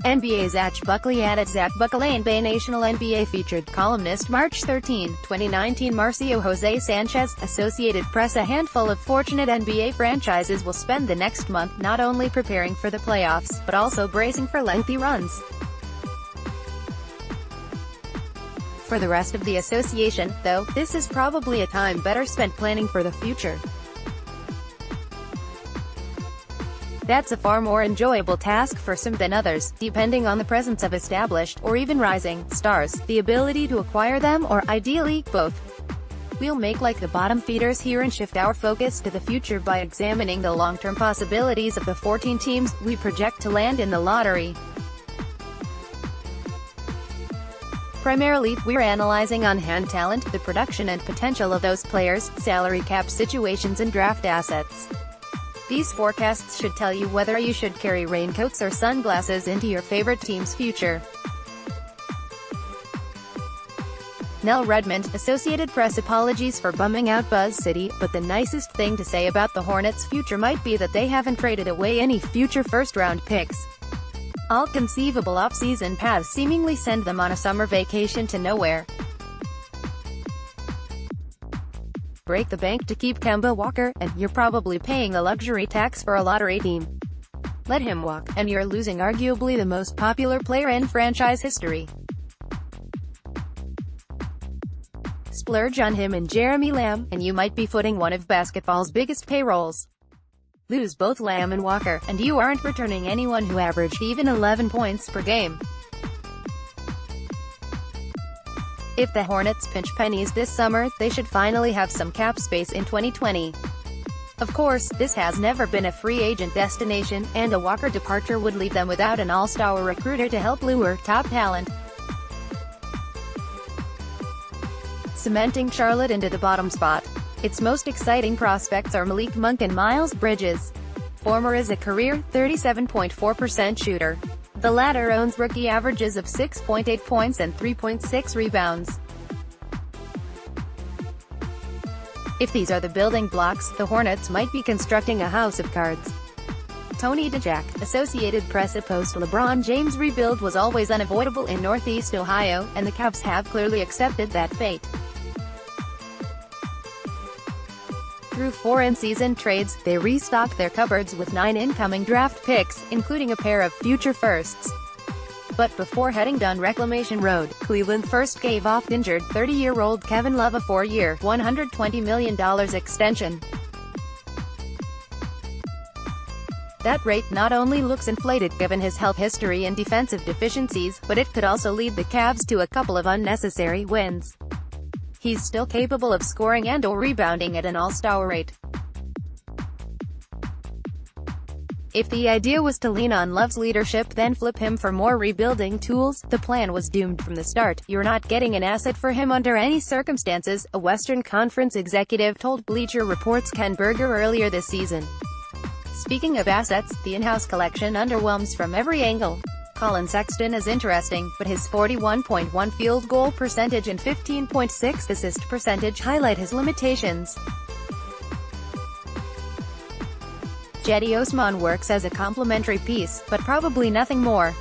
NBAZach Buckley added Zach Buckley NBA National NBA featured columnist March 13, 2019 Marcio Jose Sanchez, Associated Press. A handful of fortunate NBA franchises will spend the next month not only preparing for the playoffs, but also bracing for lengthy runs. For the rest of the association, though, this is probably a time better spent planning for the future. That's a far more enjoyable task for some than others, depending on the presence of established, or even rising, stars, the ability to acquire them, or, ideally, both. We'll make like the bottom feeders here and shift our focus to the future by examining the long-term possibilities of the 14 teams we project to land in the lottery. Primarily, we're analyzing on-hand talent, the production and potential of those players, salary cap situations and draft assets. These forecasts should tell you whether you should carry raincoats or sunglasses into your favorite team's future. Nell Redmond, Associated Press. Apologies for bumming out Buzz City, but the nicest thing to say about the Hornets' future might be that they haven't traded away any future first-round picks. All conceivable off-season paths seemingly send them on a summer vacation to nowhere. Break the bank to keep Kemba Walker, and you're probably paying the luxury tax for a lottery team. Let him walk, and you're losing arguably the most popular player in franchise history. Splurge on him and Jeremy Lamb, and you might be footing one of basketball's biggest payrolls. Lose both Lamb and Walker, and you aren't returning anyone who averaged even 11 points per game. If the Hornets pinch pennies this summer, they should finally have some cap space in 2020. Of course, this has never been a free agent destination, and a Walker departure would leave them without an all-star recruiter to help lure top talent. Cementing Charlotte into the bottom spot. Its most exciting prospects are Malik Monk and Miles Bridges. Former is a career 37.4% shooter. The latter owns rookie averages of 6.8 points and 3.6 rebounds. If these are the building blocks, the Hornets might be constructing a house of cards. Tony DeJack, Associated Press. Post-LeBron James rebuild was always unavoidable in Northeast Ohio, and the Cavs have clearly accepted that fate. Through 4 in-season trades, they restocked their cupboards with 9 incoming draft picks, including a pair of future firsts. But before heading down Reclamation Road, Cleveland first gave off injured 30-year-old Kevin Love a 4-year, $120 million extension. That rate not only looks inflated given his health history and defensive deficiencies, but it could also lead the Cavs to a couple of unnecessary wins. He's still capable of scoring and/or rebounding at an all-star rate. If the idea was to lean on Love's leadership then flip him for more rebuilding tools, the plan was doomed from the start. You're not getting an asset for him under any circumstances, a Western Conference executive told Bleacher Report's Ken Berger earlier this season. Speaking of assets, the in-house collection underwhelms from every angle. Colin Sexton is interesting, but his 41.1 field goal percentage and 15.6 assist percentage highlight his limitations. Cedi Osman works as a complementary piece, but probably nothing more.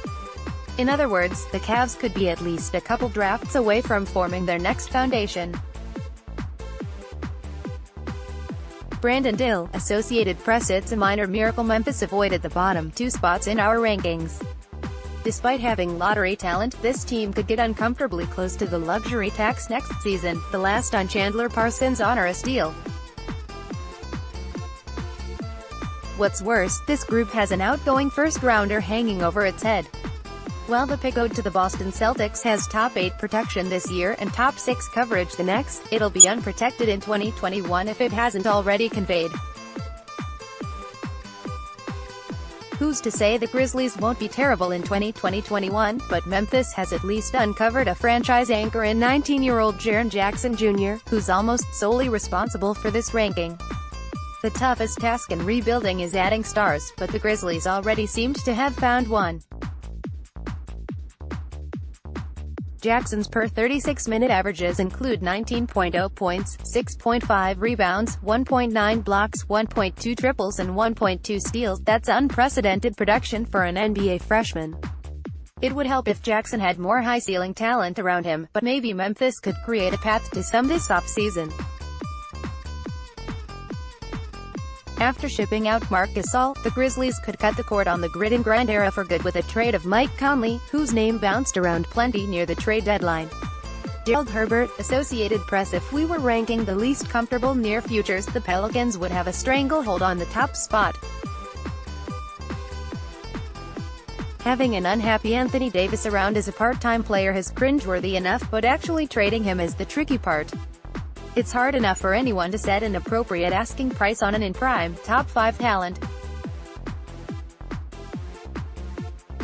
In other words, the Cavs could be at least a couple drafts away from forming their next foundation. Brandon Dill, Associated Press. It's a minor miracle Memphis avoided the bottom 2 spots in our rankings. Despite having lottery talent, this team could get uncomfortably close to the luxury tax next season, the last on Chandler Parsons' onerous deal. What's worse, this group has an outgoing first-rounder hanging over its head. While the pick owed to the Boston Celtics has top 8 protection this year and top 6 coverage the next, it'll be unprotected in 2021 if it hasn't already conveyed. Who's to say the Grizzlies won't be terrible in 2020-21, but Memphis has at least uncovered a franchise anchor in 19-year-old Jaren Jackson Jr., who's almost solely responsible for this ranking. The toughest task in rebuilding is adding stars, but the Grizzlies already seemed to have found one. Jackson's per 36-minute averages include 19.0 points, 6.5 rebounds, 1.9 blocks, 1.2 triples and 1.2 steals. That's unprecedented production for an NBA freshman. It would help if Jackson had more high-ceiling talent around him, but maybe Memphis could create a path to some this offseason. After shipping out Marc Gasol, the Grizzlies could cut the cord on the grit and grind era for good with a trade of Mike Conley, whose name bounced around plenty near the trade deadline. Gerald Herbert, Associated Press. If we were ranking the least comfortable near futures, the Pelicans would have a stranglehold on the top spot. Having an unhappy Anthony Davis around as a part-time player is cringeworthy enough, but actually trading him is the tricky part. It's hard enough for anyone to set an appropriate asking price on an in-prime, top-5 talent.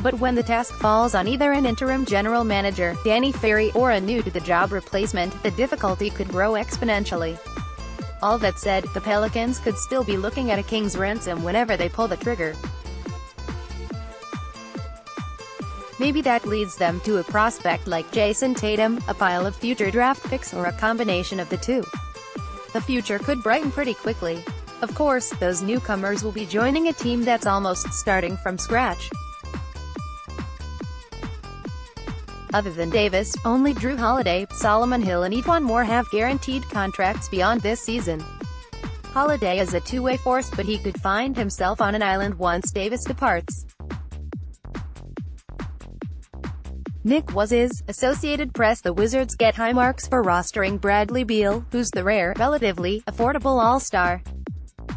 But when the task falls on either an interim general manager, Danny Ferry, or a new-to-the-job replacement, the difficulty could grow exponentially. All that said, the Pelicans could still be looking at a king's ransom whenever they pull the trigger. Maybe that leads them to a prospect like Jason Tatum, a pile of future draft picks, or a combination of the two. The future could brighten pretty quickly. Of course, those newcomers will be joining a team that's almost starting from scratch. Other than Davis, only Drew Holiday, Solomon Hill and E'Twaun Moore have guaranteed contracts beyond this season. Holiday is a two-way force, but he could find himself on an island once Davis departs. Nick Waz's, Associated Press. The Wizards get high marks for rostering Bradley Beal, who's the rare, relatively affordable all-star.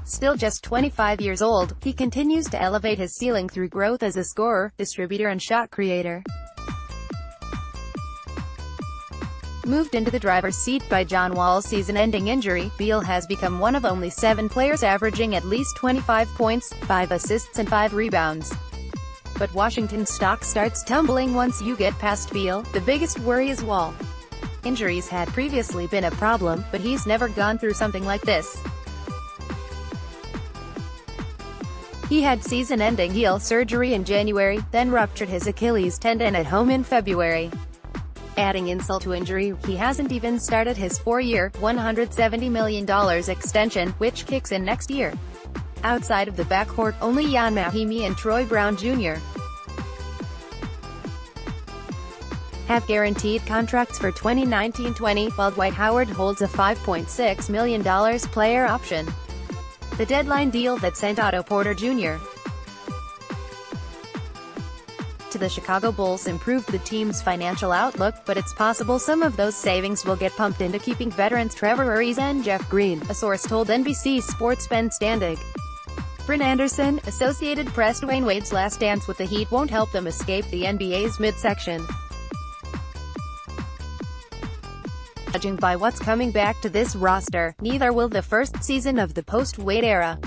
Still just 25 years old, he continues to elevate his ceiling through growth as a scorer, distributor and shot creator. Moved into the driver's seat by John Wall's season-ending injury, Beal has become one of only 7 players averaging at least 25 points, 5 assists and 5 rebounds. But Washington's stock starts tumbling once you get past Beal. The biggest worry is Wall. Injuries had previously been a problem, but he's never gone through something like this. He had season-ending heel surgery in January, then ruptured his Achilles tendon at home in February. Adding insult to injury, he hasn't even started his 4-year, $170 million extension, which kicks in next year. Outside of the backcourt, only Ian Mahinmi and Troy Brown Jr. have guaranteed contracts for 2019-20, while Dwight Howard holds a $5.6 million player option. The deadline deal that sent Otto Porter Jr. to the Chicago Bulls improved the team's financial outlook, but it's possible some of those savings will get pumped into keeping veterans Trevor Ariza and Jeff Green, a source told NBC Sports Ben Standig. Bryn Anderson, Associated Press. Dwayne Wade's last dance with the Heat won't help them escape the NBA's midsection. Judging by what's coming back to this roster, neither will the first season of the post-Wade era.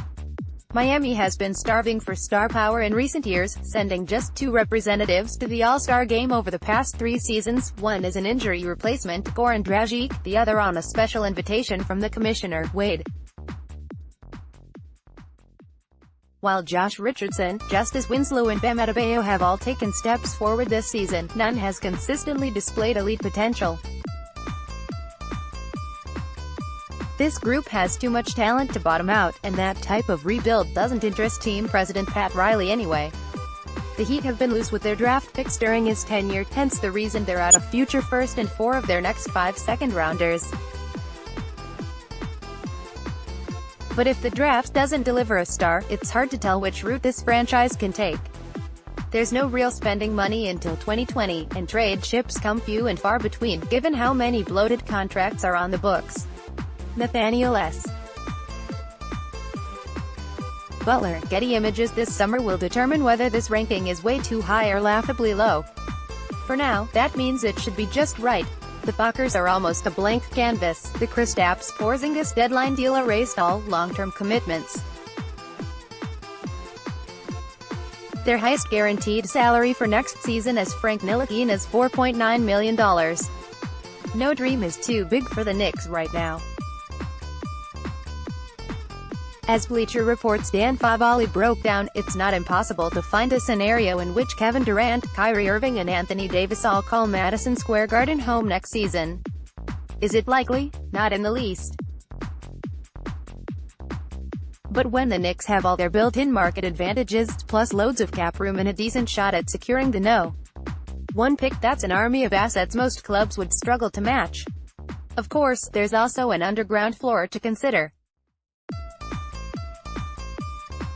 Miami has been starving for star power in recent years, sending just 2 representatives to the All-Star game over the past 3 seasons, one as an injury replacement, Goran Dragic, the other on a special invitation from the commissioner, Wade. While Josh Richardson, Justice Winslow and Bam Adebayo have all taken steps forward this season, none has consistently displayed elite potential. This group has too much talent to bottom out, and that type of rebuild doesn't interest team president Pat Riley anyway. The Heat have been loose with their draft picks during his tenure, hence the reason they're out a future first and 4 of their next 5 second-rounders. But if the draft doesn't deliver a star, it's hard to tell which route this franchise can take. There's no real spending money until 2020, and trade chips come few and far between, given how many bloated contracts are on the books. Nathaniel S. Butler, Getty Images. This summer will determine whether this ranking is way too high or laughably low. For now, that means it should be just right. The Buckers are almost a blank canvas. The Kristaps Porzingis deadline deal erased all long-term commitments. Their highest guaranteed salary for next season is Frank Ntilikina's $4.9 million. No dream is too big for the Knicks right now. As Bleacher Report's Dan Favale broke down, it's not impossible to find a scenario in which Kevin Durant, Kyrie Irving and Anthony Davis all call Madison Square Garden home next season. Is it likely? Not in the least. But when the Knicks have all their built-in market advantages, plus loads of cap room and a decent shot at securing the no. one pick, that's an army of assets most clubs would struggle to match. Of course, there's also an underground floor to consider.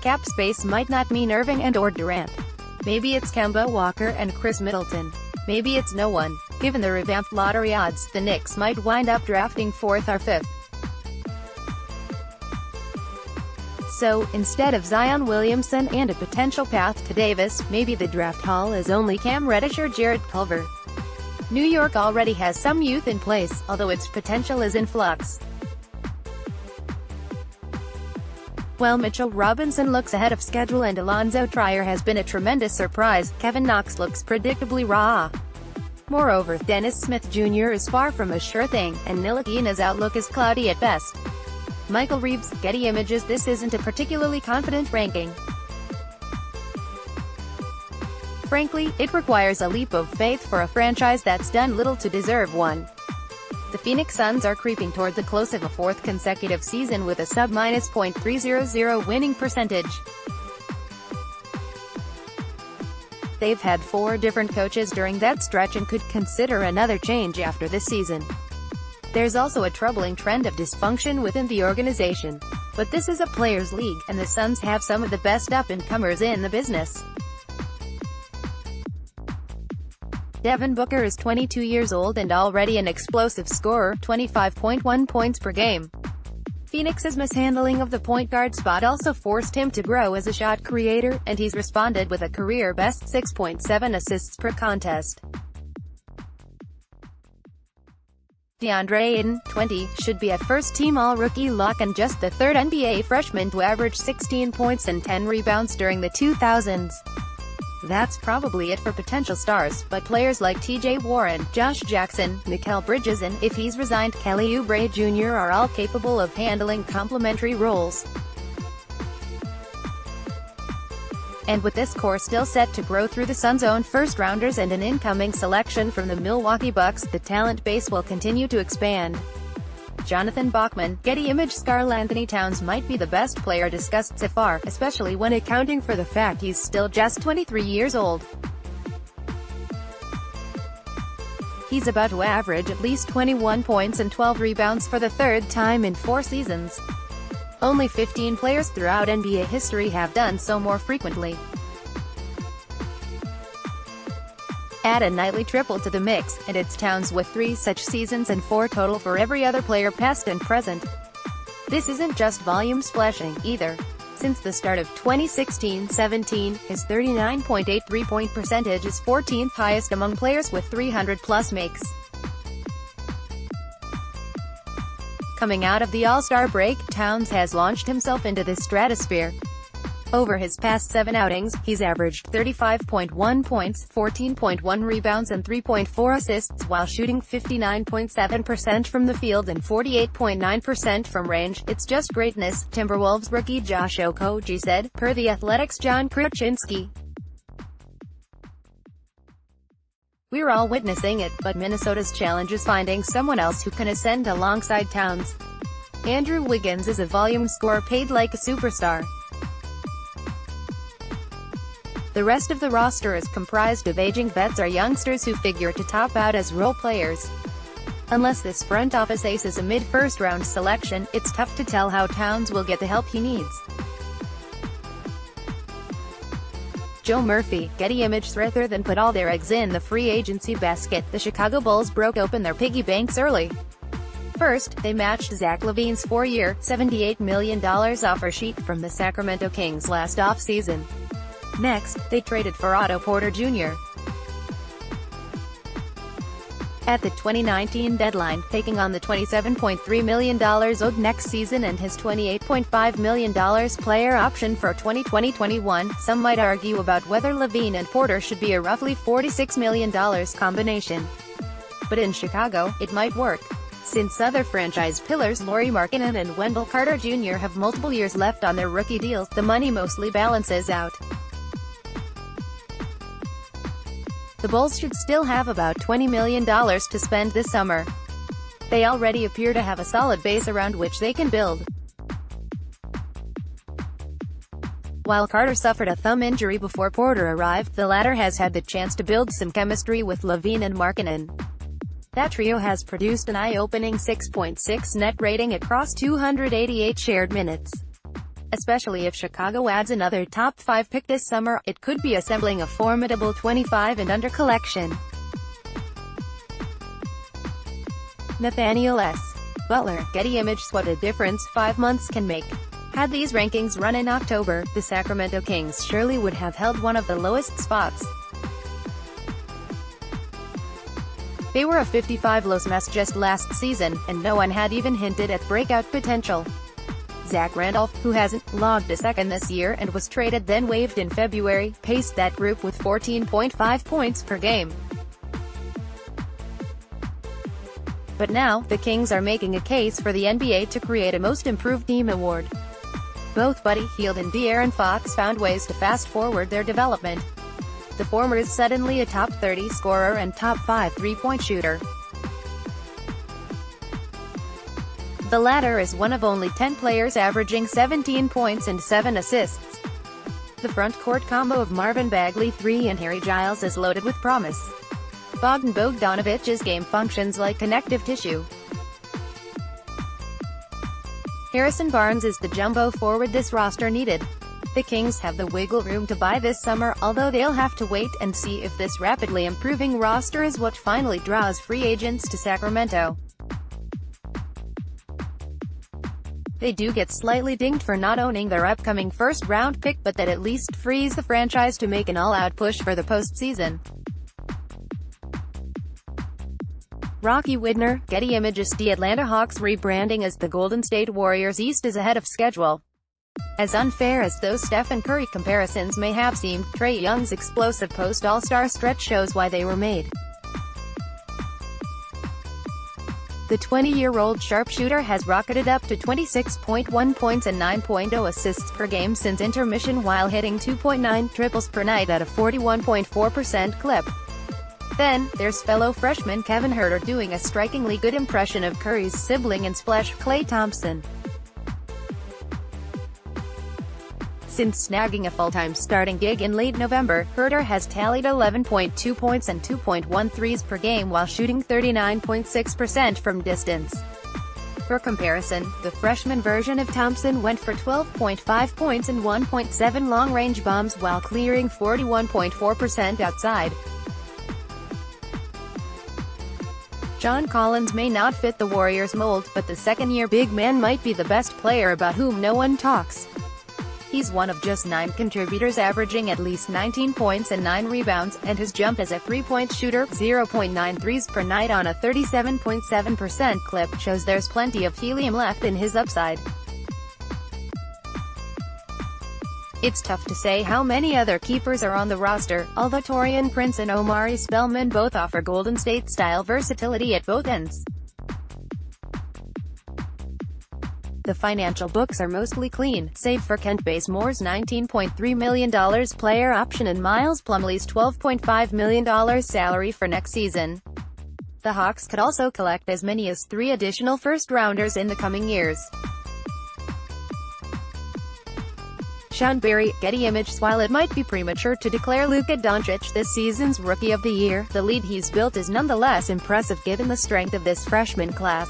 Cap space might not mean Irving and/or Durant. Maybe it's Kemba Walker and Chris Middleton. Maybe it's no one. Given the revamped lottery odds, the Knicks might wind up drafting 4th or 5th. So, instead of Zion Williamson and a potential path to Davis, maybe the draft haul is only Cam Reddish or Jarrett Culver. New York already has some youth in place, although its potential is in flux. While Mitchell Robinson looks ahead of schedule and Alonzo Trier has been a tremendous surprise, Kevin Knox looks predictably raw. Moreover, Dennis Smith Jr. is far from a sure thing, and Ntilikina's outlook is cloudy at best. Michael Reeves, Getty Images. This isn't a particularly confident ranking. Frankly, it requires a leap of faith for a franchise that's done little to deserve one. The Phoenix Suns are creeping toward the close of a 4th consecutive season with a sub-.300 winning percentage. They've had 4 different coaches during that stretch and could consider another change after this season. There's also a troubling trend of dysfunction within the organization. But this is a players' league, and the Suns have some of the best up-and-comers in the business. Devin Booker is 22 years old and already an explosive scorer, 25.1 points per game. Phoenix's mishandling of the point guard spot also forced him to grow as a shot creator, and he's responded with a career-best 6.7 assists per contest. DeAndre Ayton, 20, should be a first-team All-Rookie lock and just the 3rd NBA freshman to average 16 points and 10 rebounds during the 2000s. That's probably it for potential stars, but players like T.J. Warren, Josh Jackson, Mikal Bridges and, if he's resigned, Kelly Oubre Jr. are all capable of handling complementary roles. And with this core still set to grow through the Suns' own first-rounders and an incoming selection from the Milwaukee Bucks, the talent base will continue to expand. Jonathan Bachman, Getty Images. Karl-Anthony Towns might be the best player discussed so far, especially when accounting for the fact he's still just 23 years old. He's about to average at least 21 points and 12 rebounds for the 3rd time in 4 seasons. Only 15 players throughout NBA history have done so more frequently. Add a nightly triple to the mix, and it's Towns with 3 such seasons and 4 total for every other player past and present. This isn't just volume splashing, either. Since the start of 2016-17, his 39.8 three-point percentage is 14th highest among players with 300-plus makes. Coming out of the All-Star break, Towns has launched himself into the stratosphere. Over his past 7 outings, he's averaged 35.1 points, 14.1 rebounds and 3.4 assists while shooting 59.7% from the field and 48.9% from range. It's just greatness, Timberwolves rookie Josh Okogie said, per The Athletic's John Krasinski. We're all witnessing it, but Minnesota's challenge is finding someone else who can ascend alongside Towns. Andrew Wiggins is a volume scorer paid like a superstar. The rest of the roster is comprised of aging vets or youngsters who figure to top out as role players. Unless this front office ace is a mid-first round selection, it's tough to tell how Towns will get the help he needs. Joe Murphy, Getty Images. Rather than put all their eggs in the free agency basket, the Chicago Bulls broke open their piggy banks early. First, they matched Zach LaVine's 4-year, $78 million offer sheet from the Sacramento Kings last offseason. Next, they traded for Otto Porter Jr. at the 2019 deadline, taking on the $27.3 million owed next season and his $28.5 million player option for 2020-21. Some might argue about whether LaVine and Porter should be a roughly $46 million combination. But in Chicago, it might work. Since other franchise pillars Lauri Markkanen and Wendell Carter Jr. have multiple years left on their rookie deals, the money mostly balances out. The Bulls should still have about $20 million to spend this summer. They already appear to have a solid base around which they can build. While Carter suffered a thumb injury before Porter arrived, the latter has had the chance to build some chemistry with Levine and Markkanen. That trio has produced an eye-opening 6.6 net rating across 288 shared minutes. Especially if Chicago adds another top 5 pick this summer, it could be assembling a formidable 25 and under collection. Nathaniel S. Butler, Getty Images. What a difference 5 months can make. Had these rankings run in October, the Sacramento Kings surely would have held one of the lowest spots. They were a 55-loss mess just last season, and no one had even hinted at breakout potential. Zach Randolph, who hasn't logged a second this year and was traded then waived in February, paced that group with 14.5 points per game. But now, the Kings are making a case for the NBA to create a Most Improved Team award. Both Buddy Hield and De'Aaron Fox found ways to fast-forward their development. The former is suddenly a top 30 scorer and top 5 three-point shooter. The latter is one of only 10 players averaging 17 points and 7 assists. The front-court combo of Marvin Bagley III and Harry Giles is loaded with promise. Bogdan Bogdanović's game functions like connective tissue. Harrison Barnes is the jumbo forward this roster needed. The Kings have the wiggle room to buy this summer, although they'll have to wait and see if this rapidly improving roster is what finally draws free agents to Sacramento. They do get slightly dinged for not owning their upcoming first-round pick, but that at least frees the franchise to make an all-out push for the postseason. Rocky Widner, Getty Images. The Atlanta Hawks rebranding as the Golden State Warriors East is ahead of schedule. As unfair as those Stephen Curry comparisons may have seemed, Trae Young's explosive post-All-Star stretch shows why they were made. The 20-year-old sharpshooter has rocketed up to 26.1 points and 9.0 assists per game since intermission while hitting 2.9 triples per night at a 41.4% clip. Then, there's fellow freshman Kevin Huerter doing a strikingly good impression of Curry's sibling and splash Klay Thompson. Since snagging a full-time starting gig in late November, Huerter has tallied 11.2 points and 2.1 threes per game while shooting 39.6% from distance. For comparison, the freshman version of Thompson went for 12.5 points and 1.7 long-range bombs while clearing 41.4% outside. John Collins may not fit the Warriors' mold, but the second-year big man might be the best player about whom no one talks. He's one of just 9 contributors averaging at least 19 points and 9 rebounds, and his jump as a three-point shooter, 0.9 threes per night on a 37.7% clip, shows there's plenty of helium left in his upside. It's tough to say how many other keepers are on the roster, although Taurean Prince and Omari Spellman both offer Golden State-style versatility at both ends. The financial books are mostly clean, save for Kent Bazemore's $19.3 million player option and Miles Plumlee's $12.5 million salary for next season. The Hawks could also collect as many as 3 additional first-rounders in the coming years. Sean Berry, Getty Images. While it might be premature to declare Luka Doncic this season's Rookie of the Year, the lead he's built is nonetheless impressive given the strength of this freshman class.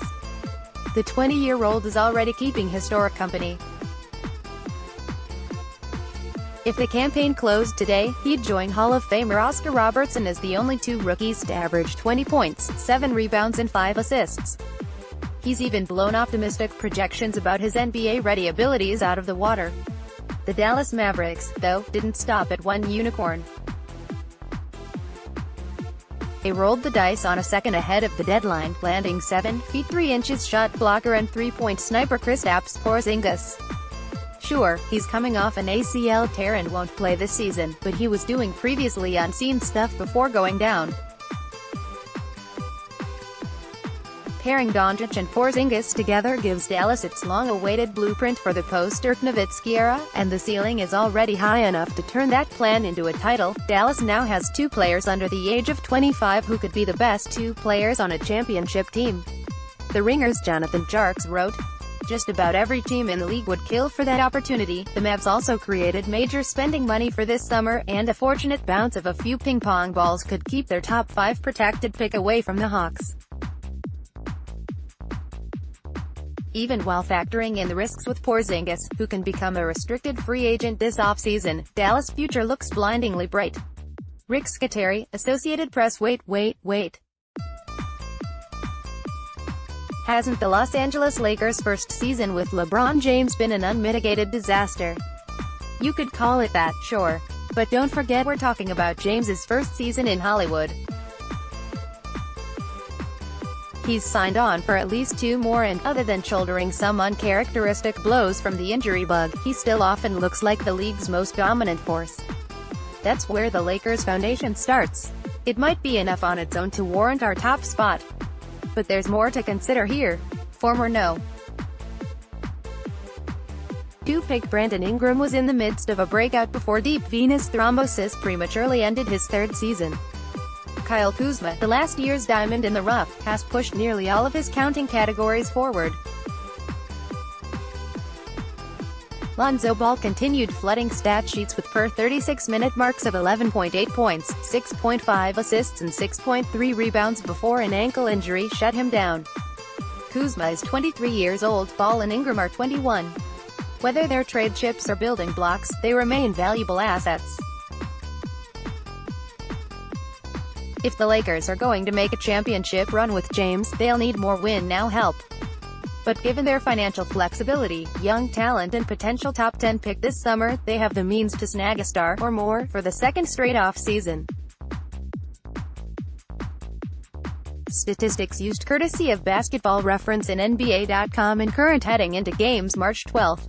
The 20-year-old is already keeping historic company. If the campaign closed today, he'd join Hall of Famer Oscar Robertson as the only 2 rookies to average 20 points, 7 rebounds and 5 assists. He's even blown optimistic projections about his NBA-ready abilities out of the water. The Dallas Mavericks, though, didn't stop at one unicorn. They rolled the dice on a second ahead of the deadline, landing 7 feet 3 inches shot blocker and three-point sniper Kristaps Porzingis. Sure, he's coming off an ACL tear and won't play this season, but he was doing previously unseen stuff before going down. Pairing Doncic and Porzingis together gives Dallas its long-awaited blueprint for the post-Dirk Nowitzki era, and the ceiling is already high enough to turn that plan into a title. Dallas now has 2 players under the age of 25 who could be the best 2 players on a championship team. The Ringer's Jonathan Tjarks wrote, Just about every team in the league would kill for that opportunity. The Mavs also created major spending money for this summer, and a fortunate bounce of a few ping-pong balls could keep their top 5 protected pick away from the Hawks. Even while factoring in the risks with Porzingis, who can become a restricted free agent this offseason, Dallas' future looks blindingly bright. Rick Scateri, Associated Press. Wait. Hasn't the Los Angeles Lakers' first season with LeBron James been an unmitigated disaster? You could call it that, sure. But don't forget we're talking about James's first season in Hollywood. He's signed on for at least 2 more, and, other than shouldering some uncharacteristic blows from the injury bug, he still often looks like the league's most dominant force. That's where the Lakers' foundation starts. It might be enough on its own to warrant our top spot. But there's more to consider here. Former No. 2 pick Brandon Ingram was in the midst of a breakout before deep venous thrombosis prematurely ended his 3rd season. Kyle Kuzma, the last year's diamond in the rough, has pushed nearly all of his counting categories forward. Lonzo Ball continued flooding stat sheets with per 36-minute marks of 11.8 points, 6.5 assists and 6.3 rebounds before an ankle injury shut him down. Kuzma is 23 years old, Ball and Ingram are 21. Whether they're trade chips or building blocks, they remain valuable assets. If the Lakers are going to make a championship run with James, they'll need more win-now help. But given their financial flexibility, young talent and potential top 10 pick this summer, they have the means to snag a star, or more, for the 2nd straight off-season. Statistics used courtesy of Basketball Reference and NBAZach and current heading into games March 12.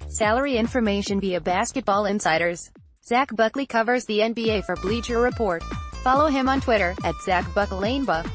Salary information via Basketball Insiders. Zach Buckley covers the NBA for Bleacher Report. Follow him on Twitter, @ZachBuckleanBuck.